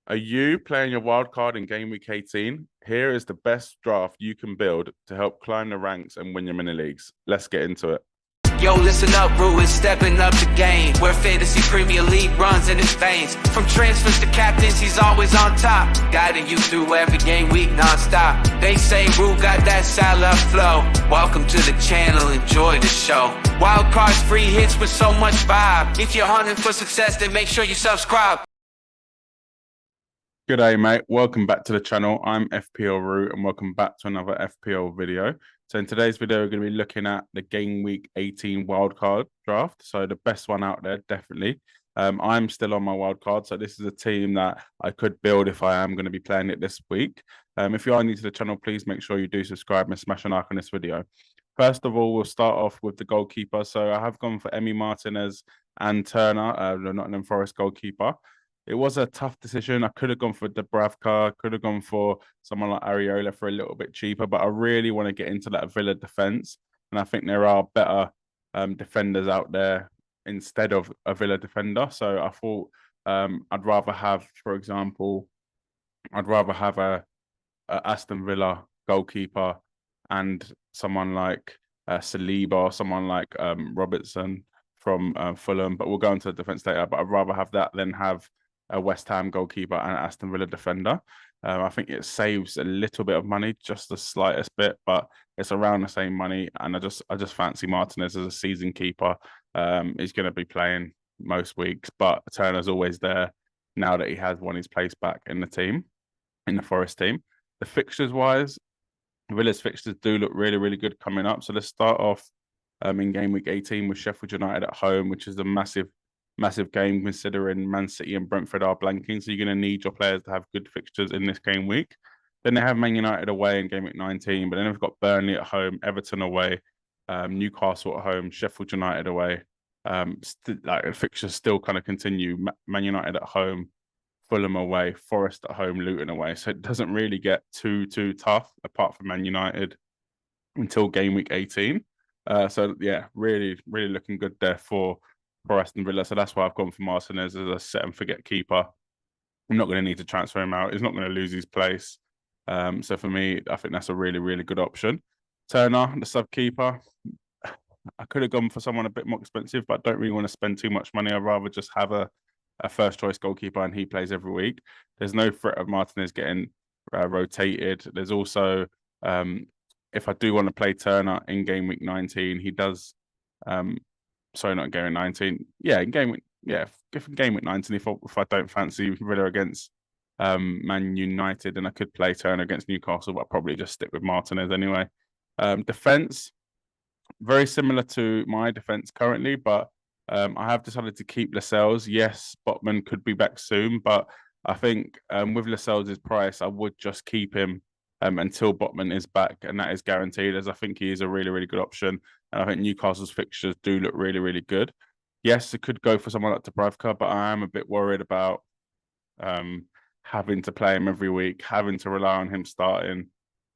Are you playing your wild card in game week 18? Here is the best draft you can build to help climb the ranks and win your mini leagues. Let's get into it. Yo, listen up, Rue is stepping up the game, where fantasy Premier League runs in his veins. From transfers to captains, he's always on top, guiding you through every game week non-stop. They say Rue got that Salah flow. Welcome to the channel, enjoy the show. Wildcards, free hits with so much vibe. If you're hunting for success, then make sure you subscribe. G'day, mate. Welcome back to the channel. I'm FPL Root and welcome back to another FPL video. So in today's video, we're going to be looking at the game week 18 wildcard draft. So the best one out there, definitely. I'm still on my wildcard. So this is a team that I could build if I am going to be playing it this week. If you are new to the channel, please make sure you do subscribe and smash a like on this video. First of all, we'll start off with the goalkeeper. So I have gone for Emi Martinez and Turner, the Nottingham Forest goalkeeper. It was a tough decision. I could have gone for Dubravka, could have gone for someone like Areola for a little bit cheaper, but I really want to get into that Villa defence. And I think there are better defenders out there instead of a Villa defender. So I thought I'd rather have, for example, a Aston Villa goalkeeper and someone like Saliba or someone like Robertson from Fulham. But we'll go into the defence later. But I'd rather have that than have a West Ham goalkeeper and Aston Villa defender. I think it saves a little bit of money, just the slightest bit, but it's around the same money. And I just fancy Martinez as a season keeper. He's going to be playing most weeks, but Turner's always there now that he has won his place back in the team, in the Forest team. The fixtures wise, Villa's fixtures do look really, really good coming up. So let's start off in game week 18 with Sheffield United at home, which is a massive game considering Man City and Brentford are blanking. So you're going to need your players to have good fixtures in this game week. Then they have Man United away in game week 19, but then they've got Burnley at home, Everton away, Newcastle at home, Sheffield United away. Like fixtures still kind of continue. Man United at home, Fulham away, Forest at home, Luton away. So it doesn't really get too tough apart from Man United until game week 18. So yeah, really looking good there for Aston Villa. So that's why I've gone for Martinez as a set and forget keeper. I'm not going to need to transfer him out. He's not going to lose his place. So for me, I think that's a really good option. Turner, the sub keeper. I could have gone for someone a bit more expensive, but I don't really want to spend too much money. I'd rather just have a first choice goalkeeper and he plays every week. There's no threat of Martinez getting rotated. There's also, if I do want to play Turner in game week 19, he does. Sorry, not game week 19. Yeah, in game week, if game week 19, if I don't fancy Villa against Man United, then I could play Turner against Newcastle, but I'll probably just stick with Martinez anyway. Defense, very similar to my defense currently, but I have decided to keep Lascelles. Yes, Botman could be back soon, but I think with Lascelles' price, I would just keep him until Botman is back, and that is guaranteed, as I think he is a really good option. And I think Newcastle's fixtures do look really good. Yes, it could go for someone like Dubravka, but I am a bit worried about having to play him every week, having to rely on him starting.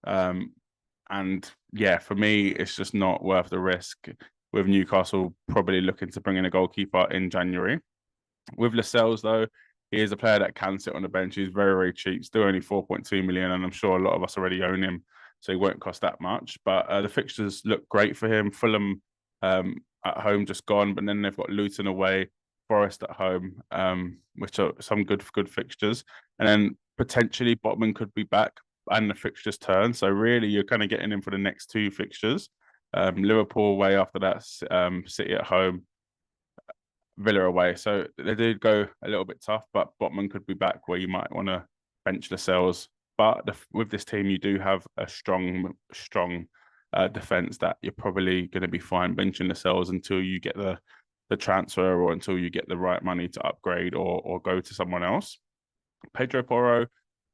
And yeah, for me, it's just not worth the risk with Newcastle probably looking to bring in a goalkeeper in January. With Lascelles, though, he is a player that can sit on the bench. He's very cheap, still only 4.2 million, and I'm sure a lot of us already own him, so he won't cost that much. But the fixtures look great for him. Fulham at home just gone, but then they've got Luton away, Forest at home, which are some good fixtures. And then potentially Botman could be back and the fixtures turn. So really, you're kind of getting in for the next two fixtures. Liverpool away after that, City at home, Villa away. So they did go a little bit tough, but Botman could be back where you might want to bench Lascelles. But with this team, you do have a strong defense that you're probably going to be fine benching Lascelles until you get the transfer or until you get the right money to upgrade or go to someone else. Pedro Porro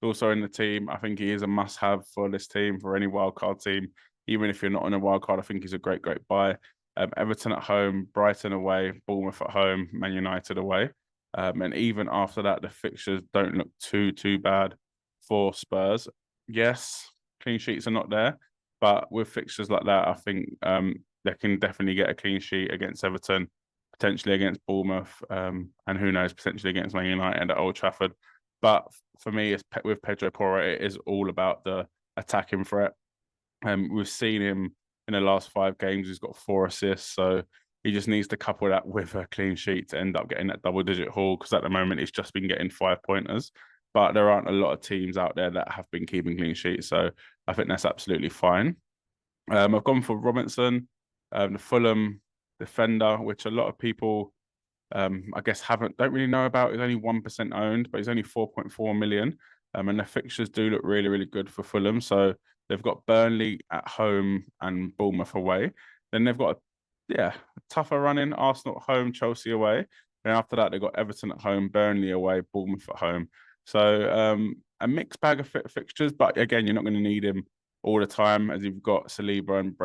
also in the team. I think he is a must-have for this team, for any wildcard team. Even if you're not on a wildcard, I think he's a great buy. Everton at home, Brighton away, Bournemouth at home, Man United away. And even after that, the fixtures don't look too bad for Spurs. Yes, clean sheets are not there, but with fixtures like that, I think they can definitely get a clean sheet against Everton, potentially against Bournemouth, and who knows, potentially against Man United at Old Trafford. But for me, with Pedro Porro, it is all about the attacking threat. We've seen him in the last 5 games. He's got 4 assists, so he just needs to couple that with a clean sheet to end up getting that double-digit haul. Because at the moment, he's just been getting 5-pointers. But there aren't a lot of teams out there that have been keeping clean sheets, so I think that's absolutely fine. I've gone for Robinson, the Fulham defender, which a lot of people, I guess, don't really know about. He's only 1% owned, but he's only 4.4 million. And the fixtures do look really, really good for Fulham. So they've got Burnley at home and Bournemouth away. Then they've got a tougher run in: Arsenal at home, Chelsea away. And after that, they've got Everton at home, Burnley away, Bournemouth at home. So a mixed bag of fixtures, but again, you're not going to need him all the time, as you've got Saliba and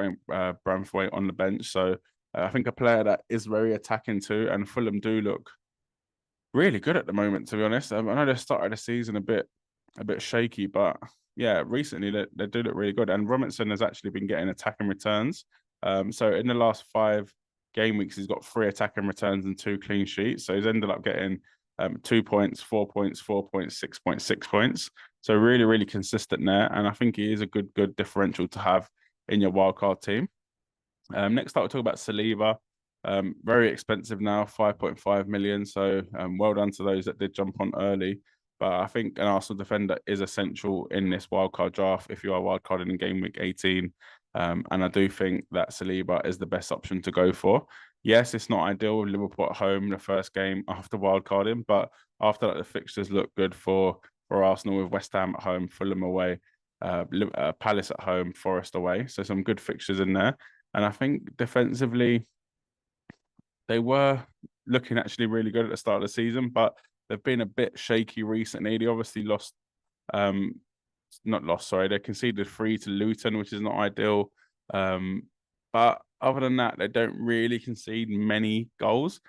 Branthwaite on the bench. So I think a player that is very attacking too, and Fulham do look really good at the moment, to be honest. I know they started the season a bit shaky, but yeah, recently they do look really good. And Robinson has actually been getting attacking returns. So in the last 5 game weeks, he's got 3 attacking returns and 2 clean sheets. So he's ended up getting 2 points, 4 points, 4 points, 6 points, 6 points. So really, really consistent there. And I think he is a good differential to have in your wildcard team. Next up, we'll talk about Saliba. Very expensive now, 5.5 million. So well done to those that did jump on early. But I think an Arsenal defender is essential in this wildcard draft if you are wildcarding in game week 18. And I do think that Saliba is the best option to go for. Yes, it's not ideal with Liverpool at home the first game after wildcarding, but after that, the fixtures look good for Arsenal, with West Ham at home, Fulham away, Palace at home, Forest away. So some good fixtures in there. And I think defensively, they were looking actually really good at the start of the season, but they've been a bit shaky recently. They obviously they conceded 3 to Luton, which is not ideal. But other than that, they don't really concede many goals.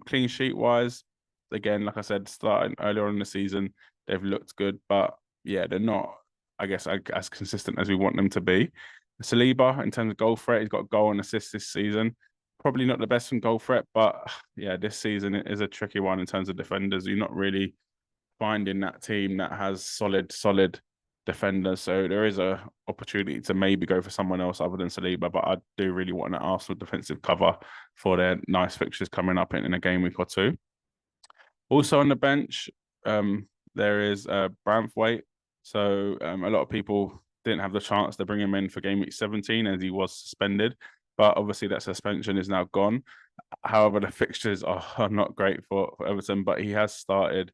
Clean sheet wise, again, like I said, starting earlier on in the season, they've looked good, but yeah, they're not, I guess, as consistent as we want them to be. Saliba, in terms of goal threat, he's got goal and assist this season. Probably not the best from goal threat, but yeah, this season it is a tricky one in terms of defenders. You're not really finding that team that has solid defenders. So there is a opportunity to maybe go for someone else other than Saliba, but I do really want an Arsenal defensive cover for their nice fixtures coming up in a game week or 2. Also on the bench, there is Branthwaite. So a lot of people didn't have the chance to bring him in for game week 17 as he was suspended. But obviously that suspension is now gone. However, the fixtures are not great for Everton, but he has started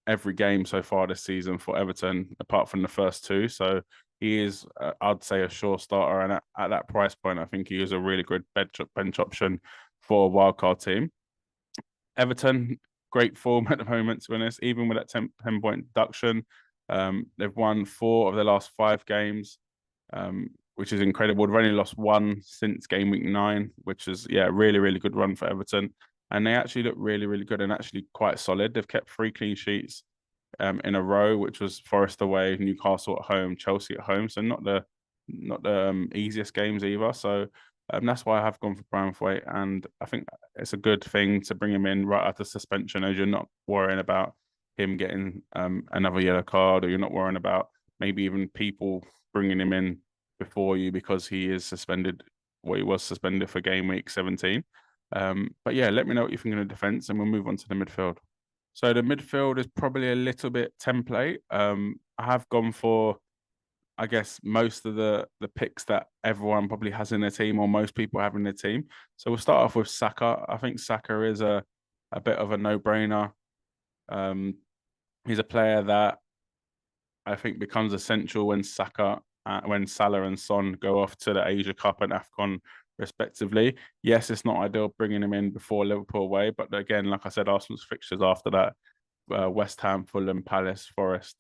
every game so far this season for Everton, apart from the first 2. So he is, I'd say, a sure starter. And at that price point, I think he is a really good bench option for a wildcard team. Everton, great form at the moment, to be honest, even with that 10-point deduction. They've won 4 of their last 5 games, which is incredible. They've only lost 1 since game week 9, which is, really, really good run for Everton. And they actually look really, really good and actually quite solid. They've kept 3 clean sheets in a row, which was Forest away, Newcastle at home, Chelsea at home. So not the easiest games either. So that's why I have gone for Branthwaite. And I think it's a good thing to bring him in right after suspension, as you're not worrying about him getting another yellow card, or you're not worrying about maybe even people bringing him in before you because he is suspended, he was suspended for game week 17. But yeah, let me know what you think of the defense, and we'll move on to the midfield. So the midfield is probably a little bit template. I have gone for, I guess, most of the picks that everyone probably has in their team, or most people have in their team. So we'll start off with Saka. I think Saka is a bit of a no-brainer. He's a player that I think becomes essential when Salah and Son go off to the Asia Cup and AFCON respectively. Yes, it's not ideal bringing him in before Liverpool away, but again, like I said, Arsenal's fixtures after that, West Ham, Fulham, Palace, Forest,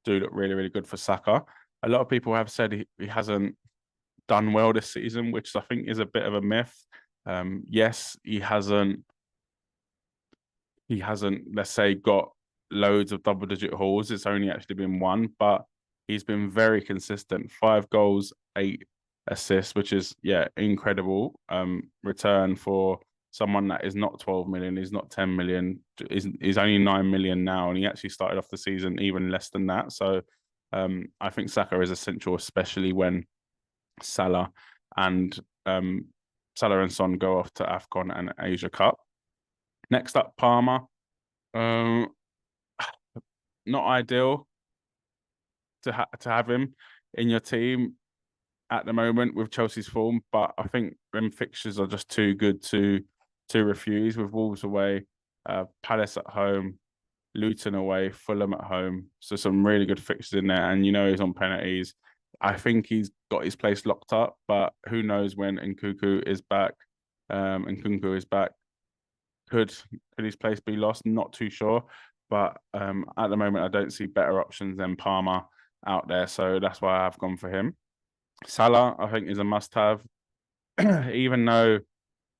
do look really, really good for Saka. A lot of people have said he hasn't done well this season, which I think is a bit of a myth. Yes, he hasn't, let's say, got loads of double-digit hauls. It's only actually been 1, but he's been very consistent. 5 goals, 8 assists, which is incredible return for someone that is not 12 million, is not 10 million, is only 9 million now, and he actually started off the season even less than that. So I think Saka is essential, especially when Salah and Son go off to AFCON and Asia Cup. Next up, Palmer. Not ideal to have him in your team at the moment with Chelsea's form, but I think them fixtures are just too good to refuse. With Wolves away, Palace at home, Luton away, Fulham at home. So some really good fixtures in there, and he's on penalties. I think he's got his place locked up, but who knows when Nkunku is back. Nkunku is back. Could his place be lost? Not too sure. But at the moment, I don't see better options than Palmer out there. So that's why I've gone for him. Salah, I think, is a must-have. Even though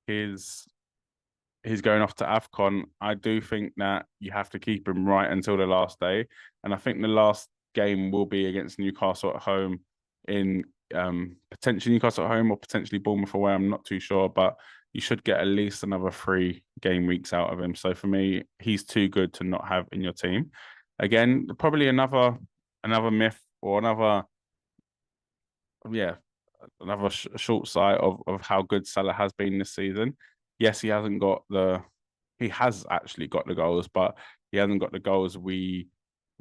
he's going off to AFCON, I do think that you have to keep him right until the last day. And I think the last game will be against Newcastle at home in potentially Newcastle at home or potentially Bournemouth away. I'm not too sure, but you should get at least another 3 game weeks out of him. So for me, he's too good to not have in your team. Again, probably another myth or another short sight of how good Salah has been this season. Yes, he has actually got the goals, but he hasn't got the goals we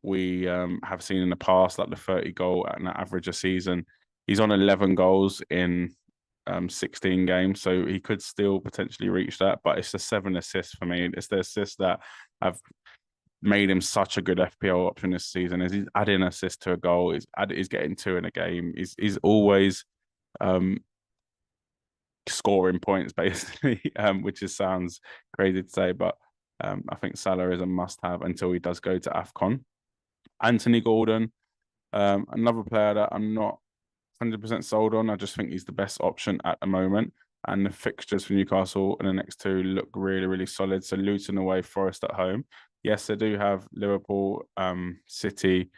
have seen in the past, like the 30 goal at an average a season. He's on 11 goals in 16 games, so he could still potentially reach that, but it's the 7 assists for me. It's the assists that have made him such a good FPL option this season. Is he's adding assist to a goal, he's getting 2 in a game, he's always scoring points basically, which sounds crazy to say, but I think Salah is a must-have until he does go to AFCON. Anthony Gordon, another player that I'm not 100% sold on. I just think he's the best option at the moment. And the fixtures for Newcastle in the next 2 look really, really solid. So Luton away, Forest at home. Yes, they do have Liverpool, City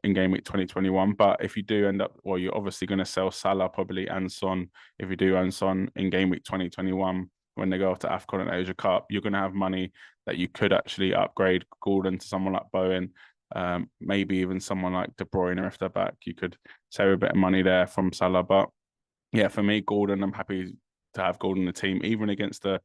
in game week 2021. But if you do end up, well, you're obviously going to sell Salah probably and Son. If you do own Son in game week 2021, when they go off to AFCON and Asia Cup, you're going to have money that you could actually upgrade Gordon to someone like Bowen. Maybe even someone like De Bruyne if they're back. You could save a bit of money there from Salah. But yeah, for me, Gordon, I'm happy to have Gordon in the team, even against the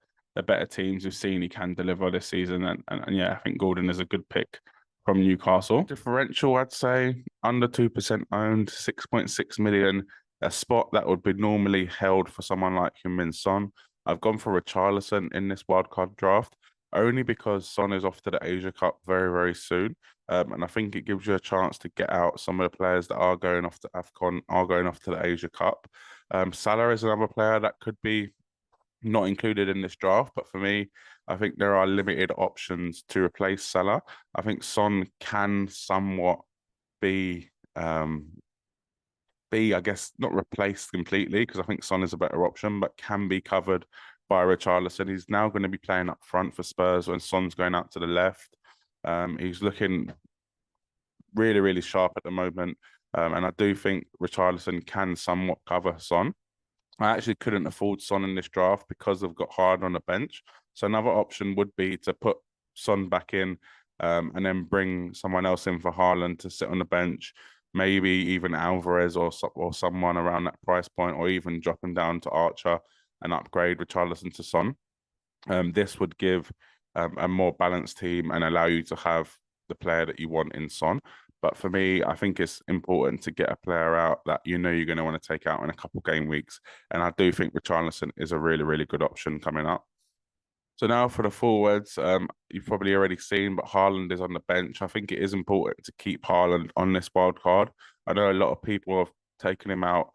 better teams we've seen he can deliver this season. And yeah, I think Gordon is a good pick from Newcastle. Differential, I'd say under 2% owned, 6.6 million, a spot that would be normally held for someone like Heung-min Son. I've gone for Richarlison in this wildcard draft, only because Son is off to the Asia Cup very, very soon. And I think it gives you a chance to get out some of the players that are going off to AFCON, are going off to the Asia Cup. Salah is another player that could be not included in this draft, but for me, I think there are limited options to replace Salah. I think Son can somewhat be, I guess, not replaced completely, because I think Son is a better option, but can be covered by Richarlison. He's now going to be playing up front for Spurs when Son's going out to the left. He's looking really, really sharp at the moment. And I do think Richarlison can somewhat cover Son. I actually couldn't afford Son in this draft because I've got Haaland on the bench. So another option would be to put Son back in and then bring someone else in for Haaland to sit on the bench. Maybe even Alvarez or someone around that price point, or even drop him down to Archer and upgrade Richarlison to Son. This would give a more balanced team and allow you to have the player that you want in Son. But for me, I think it's important to get a player out that you're going to want to take out in a couple game weeks. And I do think Richarlison is a really, really good option coming up. So now for the forwards, you've probably already seen, but Haaland is on the bench. I think it is important to keep Haaland on this wild card. I know a lot of people have taken him out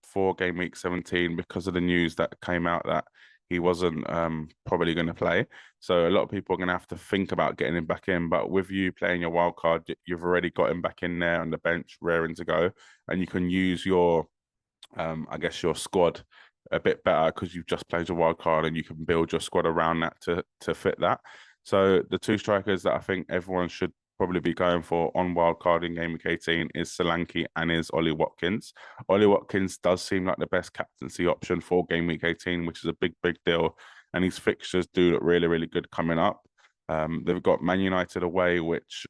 for game week 17 because of the news that came out that he wasn't probably going to play. So a lot of people are going to have to think about getting him back in. But with you playing your wild card, you've already got him back in there on the bench, raring to go. And you can use your, I guess, your squad a bit better because you've just played your wild card, and you can build your squad around that to fit that. So the 2 strikers that I think everyone should probably be going for on wildcard in game week 18 is Solanke and is Ollie Watkins. Ollie Watkins does seem like the best captaincy option for game week 18, which is a big, big deal. and these fixtures do look really, really good coming up. They've got Man United away, which,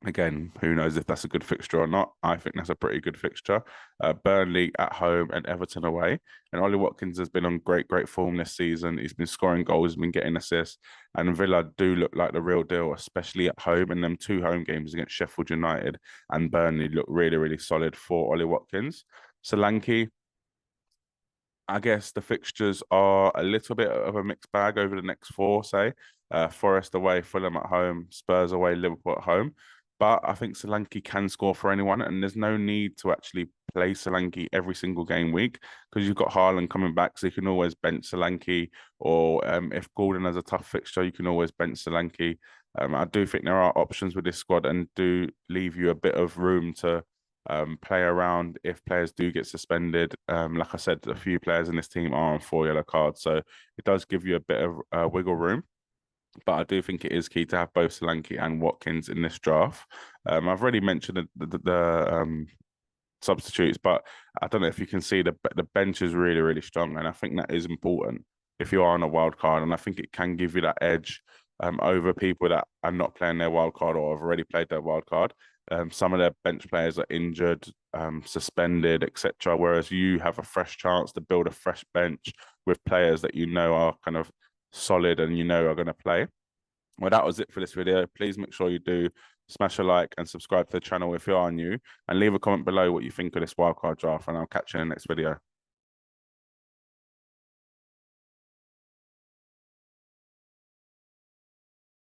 again, who knows if that's a good fixture or not. I think that's a pretty good fixture. Burnley at home and Everton away. And Ollie Watkins has been on great form this season. He's been scoring goals, he's been getting assists. And Villa do look like the real deal, especially at home. And them 2 home games against Sheffield United and Burnley look really, really solid for Ollie Watkins. Solanke, I guess the fixtures are a little bit of a mixed bag over the next 4, say. Forest away, Fulham at home, Spurs away, Liverpool at home. But I think Solanke can score for anyone, and there's no need to actually play Solanke every single game week because you've got Haaland coming back, so you can always bench Solanke. Or if Gordon has a tough fixture, you can always bench Solanke. I do think there are options with this squad and do leave you a bit of room to play around if players do get suspended. Like I said, a few players in this team are on 4 yellow cards, so it does give you a bit of wiggle room. But I do think it is key to have both Solanke and Watkins in this draft. I've already mentioned the substitutes, but I don't know if you can see the bench is really, really strong, and I think that is important if you are on a wild card, and I think it can give you that edge over people that are not playing their wild card or have already played their wild card. Some of their bench players are injured, suspended, etc. Whereas you have a fresh chance to build a fresh bench with players that you know are kind of solid and you know are going to play. Well, that was it for this video. Please make sure you do smash a like and subscribe to the channel if you are new, and leave a comment below what you think of this wildcard draft, and I'll catch you in the next video.